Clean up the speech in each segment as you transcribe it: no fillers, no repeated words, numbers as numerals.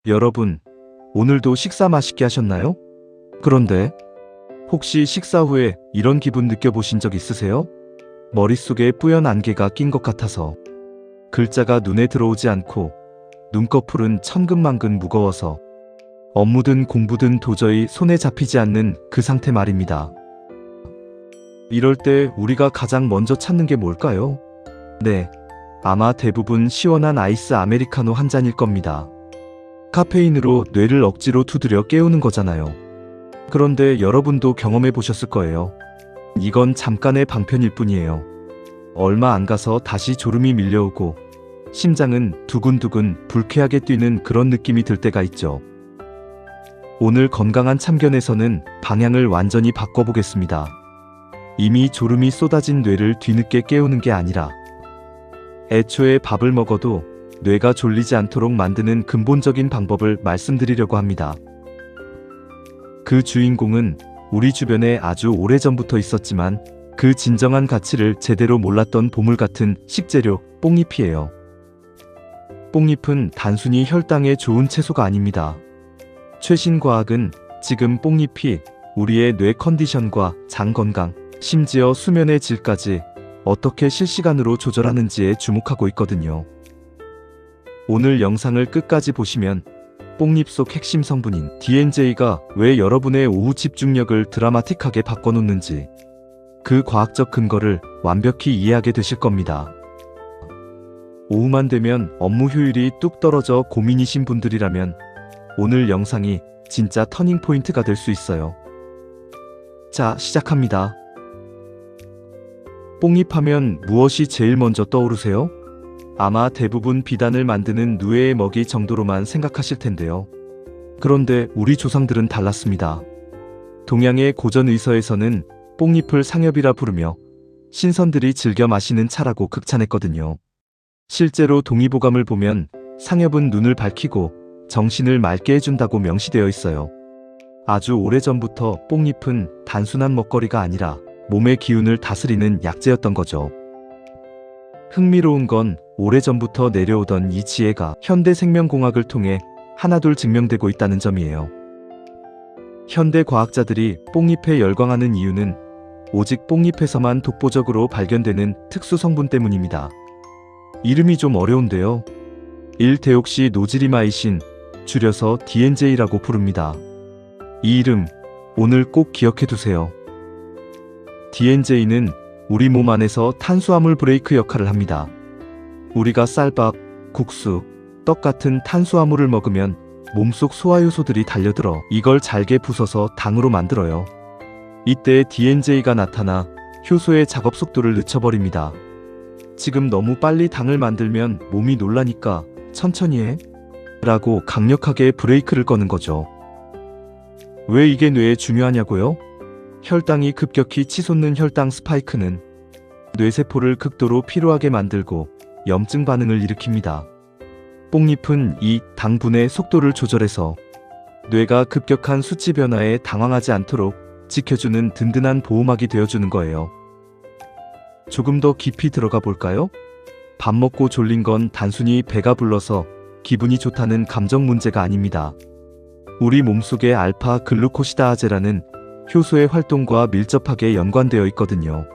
여러분, 오늘도 식사 맛있게 하셨나요? 그런데 혹시 식사 후에 이런 기분 느껴보신 적 있으세요? 머릿속에 뿌연 안개가 낀 것 같아서, 글자가 눈에 들어오지 않고 눈꺼풀은 천근만근 무거워서 업무든 공부든 도저히 손에 잡히지 않는 그 상태 말입니다. 이럴 때 우리가 가장 먼저 찾는 게 뭘까요? 네, 아마 대부분 시원한 아이스 아메리카노 한 잔일 겁니다. 카페인으로 뇌를 억지로 두드려 깨우는 거잖아요. 그런데 여러분도 경험해 보셨을 거예요. 이건 잠깐의 방편일 뿐이에요. 얼마 안 가서 다시 졸음이 밀려오고 심장은 두근두근 불쾌하게 뛰는 그런 느낌이 들 때가 있죠. 오늘 건강한 참견에서는 방향을 완전히 바꿔보겠습니다. 이미 졸음이 쏟아진 뇌를 뒤늦게 깨우는 게 아니라 애초에 밥을 먹어도 뇌가 졸리지 않도록 만드는 근본적인 방법을 말씀드리려고 합니다. 그 주인공은 우리 주변에 아주 오래전부터 있었지만 그 진정한 가치를 제대로 몰랐던 보물 같은 식재료, 뽕잎이에요. 뽕잎은 단순히 혈당에 좋은 채소가 아닙니다. 최신 과학은 지금 뽕잎이 우리의 뇌 컨디션과 장 건강, 심지어 수면의 질까지 어떻게 실시간으로 조절하는지에 주목하고 있거든요. 오늘 영상을 끝까지 보시면 뽕잎 속 핵심 성분인 DNJ가 왜 여러분의 오후 집중력을 드라마틱하게 바꿔놓는지, 그 과학적 근거를 완벽히 이해하게 되실 겁니다. 오후만 되면 업무 효율이 뚝 떨어져 고민이신 분들이라면 오늘 영상이 진짜 터닝포인트가 될 수 있어요. 자, 시작합니다. 뽕잎 하면 무엇이 제일 먼저 떠오르세요? 아마 대부분 비단을 만드는 누에의 먹이 정도로만 생각하실 텐데요. 그런데 우리 조상들은 달랐습니다. 동양의 고전 의서에서는 뽕잎을 상엽이라 부르며 신선들이 즐겨 마시는 차라고 극찬했거든요. 실제로 동의보감을 보면 상엽은 눈을 밝히고 정신을 맑게 해준다고 명시되어 있어요. 아주 오래전부터 뽕잎은 단순한 먹거리가 아니라 몸의 기운을 다스리는 약재였던 거죠. 흥미로운 건 오래전부터 내려오던 이 지혜가 현대 생명공학을 통해 하나둘 증명되고 있다는 점이에요. 현대 과학자들이 뽕잎에 열광하는 이유는 오직 뽕잎에서만 독보적으로 발견되는 특수 성분 때문입니다. 이름이 좀 어려운데요. 1데옥시 노지리마이신, 줄여서 DNJ라고 부릅니다. 이 이름 오늘 꼭 기억해두세요. DNJ는 우리 몸 안에서 탄수화물 브레이크 역할을 합니다. 우리가 쌀밥, 국수, 떡 같은 탄수화물을 먹으면 몸속 소화효소들이 달려들어 이걸 잘게 부숴서 당으로 만들어요. 이때 DNJ가 나타나 효소의 작업 속도를 늦춰버립니다. 지금 너무 빨리 당을 만들면 몸이 놀라니까 천천히 해 라고 강력하게 브레이크를 거는 거죠. 왜 이게 뇌에 중요하냐고요? 혈당이 급격히 치솟는 혈당 스파이크는 뇌세포를 극도로 피로하게 만들고 염증 반응을 일으킵니다. 뽕잎은 이 당분의 속도를 조절해서 뇌가 급격한 수치 변화에 당황하지 않도록 지켜주는 든든한 보호막이 되어주는 거예요. 조금 더 깊이 들어가 볼까요? 밥 먹고 졸린 건 단순히 배가 불러서 기분이 좋다는 감정 문제가 아닙니다. 우리 몸속의 알파 글루코시다아제라는 효소의 활동과 밀접하게 연관되어 있거든요.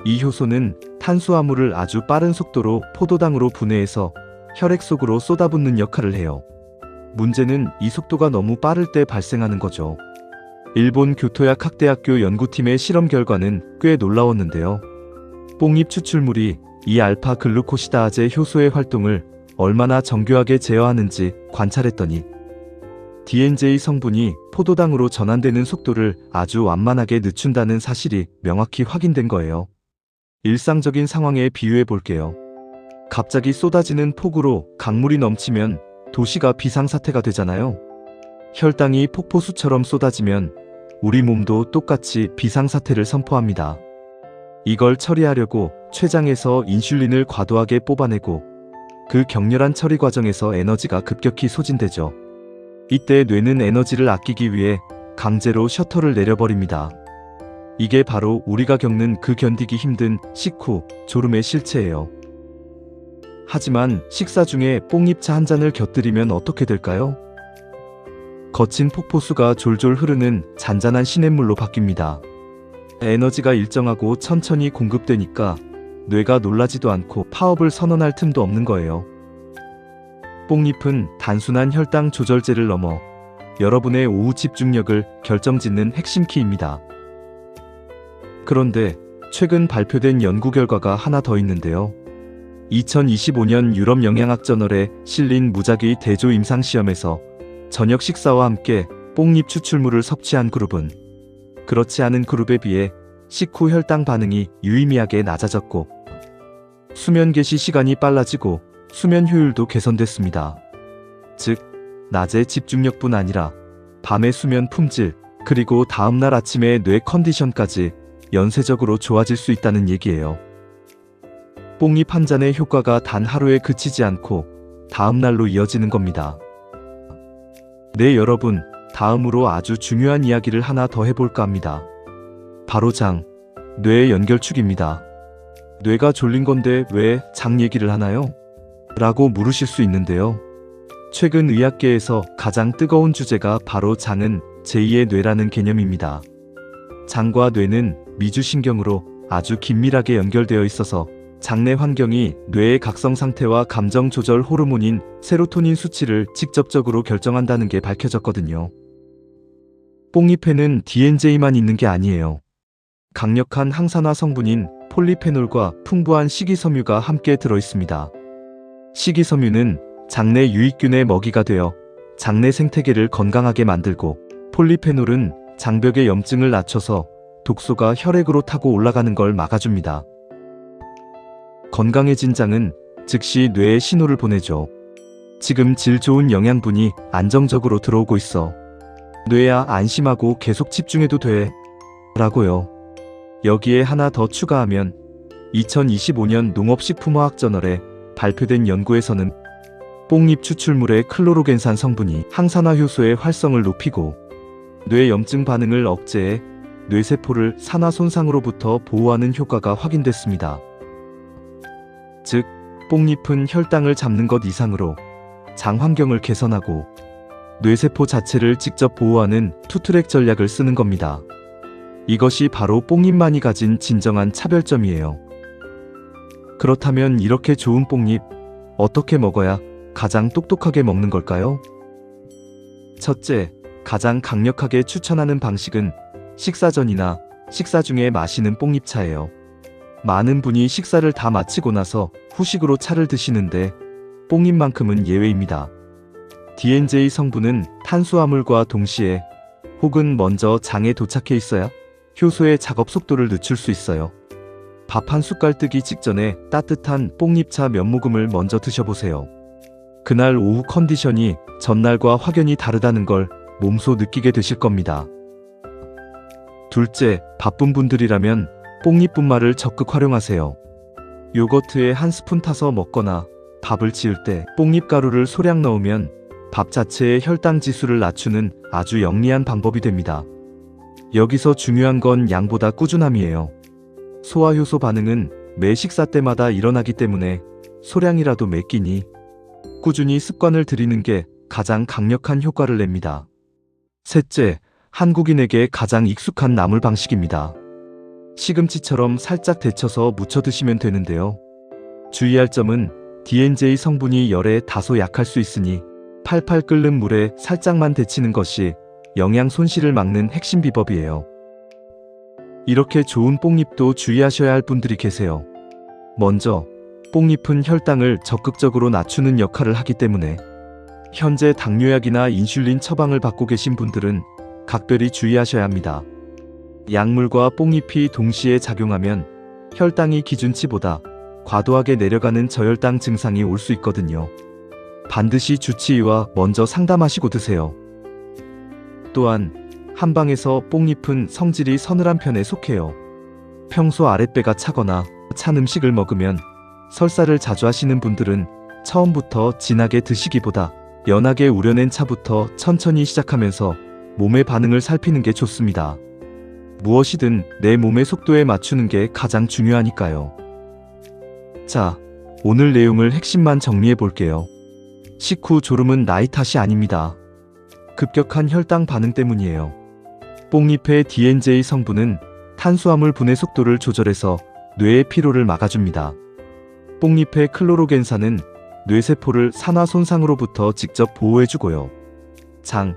이 효소는 탄수화물을 아주 빠른 속도로 포도당으로 분해해서 혈액 속으로 쏟아붓는 역할을 해요. 문제는 이 속도가 너무 빠를 때 발생하는 거죠. 일본 교토약 학대학교 연구팀의 실험 결과는 꽤 놀라웠는데요. 뽕잎 추출물이 이 알파 글루코시다아제 효소의 활동을 얼마나 정교하게 제어하는지 관찰했더니 DNJ 성분이 포도당으로 전환되는 속도를 아주 완만하게 늦춘다는 사실이 명확히 확인된 거예요. 일상적인 상황에 비유해 볼게요. 갑자기 쏟아지는 폭우로 강물이 넘치면 도시가 비상사태가 되잖아요. 혈당이 폭포수처럼 쏟아지면 우리 몸도 똑같이 비상사태를 선포합니다. 이걸 처리하려고 췌장에서 인슐린을 과도하게 뽑아내고 그 격렬한 처리 과정에서 에너지가 급격히 소진되죠. 이때 뇌는 에너지를 아끼기 위해 강제로 셔터를 내려버립니다. 이게 바로 우리가 겪는 그 견디기 힘든 식후 졸음의 실체예요. 하지만 식사 중에 뽕잎차 한 잔을 곁들이면 어떻게 될까요? 거친 폭포수가 졸졸 흐르는 잔잔한 시냇물로 바뀝니다. 에너지가 일정하고 천천히 공급되니까 뇌가 놀라지도 않고 파업을 선언할 틈도 없는 거예요. 뽕잎은 단순한 혈당 조절제를 넘어 여러분의 오후 집중력을 결정짓는 핵심 키입니다. 그런데 최근 발표된 연구 결과가 하나 더 있는데요. 2025년 유럽 영양학 저널에 실린 무작위 대조 임상시험에서 저녁 식사와 함께 뽕잎 추출물을 섭취한 그룹은 그렇지 않은 그룹에 비해 식후 혈당 반응이 유의미하게 낮아졌고 수면 개시 시간이 빨라지고 수면 효율도 개선됐습니다. 즉, 낮의 집중력뿐 아니라 밤의 수면 품질, 그리고 다음날 아침의 뇌 컨디션까지 연쇄적으로 좋아질 수 있다는 얘기예요. 뽕잎 한 잔의 효과가 단 하루에 그치지 않고 다음날로 이어지는 겁니다. 네, 여러분, 다음으로 아주 중요한 이야기를 하나 더 해볼까 합니다. 바로 뇌의 연결축입니다. 뇌가 졸린 건데 왜 장 얘기를 하나요? 라고 물으실 수 있는데요. 최근 의학계에서 가장 뜨거운 주제가 바로 장은 제2의 뇌라는 개념입니다. 장과 뇌는 미주신경으로 아주 긴밀하게 연결되어 있어서 장내 환경이 뇌의 각성 상태와 감정 조절 호르몬인 세로토닌 수치를 직접적으로 결정한다는 게 밝혀졌거든요. 뽕잎에는 DNJ만 있는 게 아니에요. 강력한 항산화 성분인 폴리페놀과 풍부한 식이섬유가 함께 들어있습니다. 식이섬유는 장내 유익균의 먹이가 되어 장내 생태계를 건강하게 만들고, 폴리페놀은 장벽의 염증을 낮춰서 독소가 혈액으로 타고 올라가는 걸 막아줍니다. 건강해진 장은 즉시 뇌에 신호를 보내죠. 지금 질 좋은 영양분이 안정적으로 들어오고 있어. 뇌야, 안심하고 계속 집중해도 돼. 라고요. 여기에 하나 더 추가하면 2025년 농업식품화학 저널에 발표된 연구에서는 뽕잎 추출물의 클로로겐산 성분이 항산화 효소의 활성을 높이고 뇌 염증 반응을 억제해 뇌세포를 산화 손상으로부터 보호하는 효과가 확인됐습니다. 즉, 뽕잎은 혈당을 잡는 것 이상으로 장 환경을 개선하고 뇌세포 자체를 직접 보호하는 투트랙 전략을 쓰는 겁니다. 이것이 바로 뽕잎만이 가진 진정한 차별점이에요. 그렇다면 이렇게 좋은 뽕잎, 어떻게 먹어야 가장 똑똑하게 먹는 걸까요? 첫째, 가장 강력하게 추천하는 방식은 식사 전이나 식사 중에 마시는 뽕잎차예요. 많은 분이 식사를 다 마치고 나서 후식으로 차를 드시는데 뽕잎만큼은 예외입니다. DNJ 성분은 탄수화물과 동시에 혹은 먼저 장에 도착해 있어야 효소의 작업 속도를 늦출 수 있어요. 밥 한 숟갈 뜨기 직전에 따뜻한 뽕잎차 몇 모금을 먼저 드셔보세요. 그날 오후 컨디션이 전날과 확연히 다르다는 걸 몸소 느끼게 되실 겁니다. 둘째, 바쁜 분들이라면 뽕잎 분말을 적극 활용하세요. 요거트에 한 스푼 타서 먹거나 밥을 지을 때 뽕잎 가루를 소량 넣으면 밥 자체의 혈당 지수를 낮추는 아주 영리한 방법이 됩니다. 여기서 중요한 건 양보다 꾸준함이에요. 소화효소 반응은 매 식사 때마다 일어나기 때문에 소량이라도 매 끼니 꾸준히 습관을 들이는 게 가장 강력한 효과를 냅니다. 셋째, 한국인에게 가장 익숙한 나물 방식입니다. 시금치처럼 살짝 데쳐서 무쳐 드시면 되는데요. 주의할 점은 DNJ 성분이 열에 다소 약할 수 있으니 팔팔 끓는 물에 살짝만 데치는 것이 영양 손실을 막는 핵심 비법이에요. 이렇게 좋은 뽕잎도 주의하셔야 할 분들이 계세요. 먼저, 뽕잎은 혈당을 적극적으로 낮추는 역할을 하기 때문에 현재 당뇨약이나 인슐린 처방을 받고 계신 분들은 각별히 주의하셔야 합니다. 약물과 뽕잎이 동시에 작용하면 혈당이 기준치보다 과도하게 내려가는 저혈당 증상이 올 수 있거든요. 반드시 주치의와 먼저 상담하시고 드세요. 또한 한방에서 뽕잎은 성질이 서늘한 편에 속해요. 평소 아랫배가 차거나 찬 음식을 먹으면 설사를 자주 하시는 분들은 처음부터 진하게 드시기보다 연하게 우려낸 차부터 천천히 시작하면서 몸의 반응을 살피는 게 좋습니다. 무엇이든 내 몸의 속도에 맞추는 게 가장 중요하니까요. 자, 오늘 내용을 핵심만 정리해 볼게요. 식후 졸음은 나이 탓이 아닙니다. 급격한 혈당 반응 때문이에요. 뽕잎의 DNJ 성분은 탄수화물 분해 속도를 조절해서 뇌의 피로를 막아줍니다. 뽕잎의 클로로겐산은 뇌세포를 산화 손상으로부터 직접 보호해주고요. 장,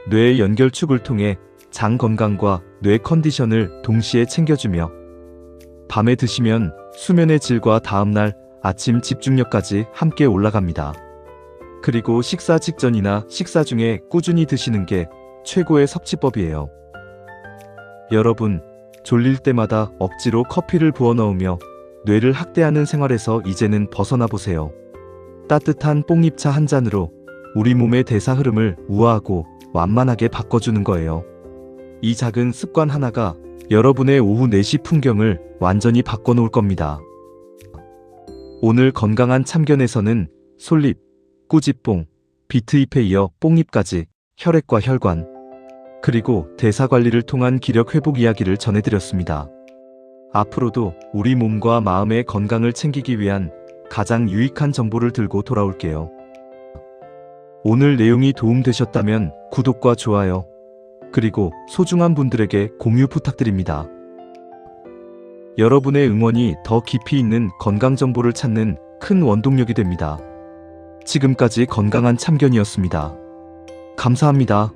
뇌의 연결축을 통해 장 건강과 뇌 컨디션을 동시에 챙겨주며 밤에 드시면 수면의 질과 다음날 아침 집중력까지 함께 올라갑니다. 그리고 식사 직전이나 식사 중에 꾸준히 드시는 게 최고의 섭취법이에요. 여러분, 졸릴 때마다 억지로 커피를 부어 넣으며 뇌를 학대하는 생활에서 이제는 벗어나 보세요. 따뜻한 뽕잎차 한 잔으로 우리 몸의 대사 흐름을 우아하고 완만하게 바꿔주는 거예요. 이 작은 습관 하나가 여러분의 오후 4시 풍경을 완전히 바꿔놓을 겁니다. 오늘 건강한 참견에서는 솔잎, 꾸지뽕, 비트잎에 이어 뽕잎까지 혈액과 혈관, 그리고 대사 관리를 통한 기력 회복 이야기를 전해드렸습니다. 앞으로도 우리 몸과 마음의 건강을 챙기기 위한 가장 유익한 정보를 들고 돌아올게요. 오늘 내용이 도움되셨다면 구독과 좋아요, 그리고 소중한 분들에게 공유 부탁드립니다. 여러분의 응원이 더 깊이 있는 건강 정보를 찾는 큰 원동력이 됩니다. 지금까지 건강한 참견이었습니다. 감사합니다.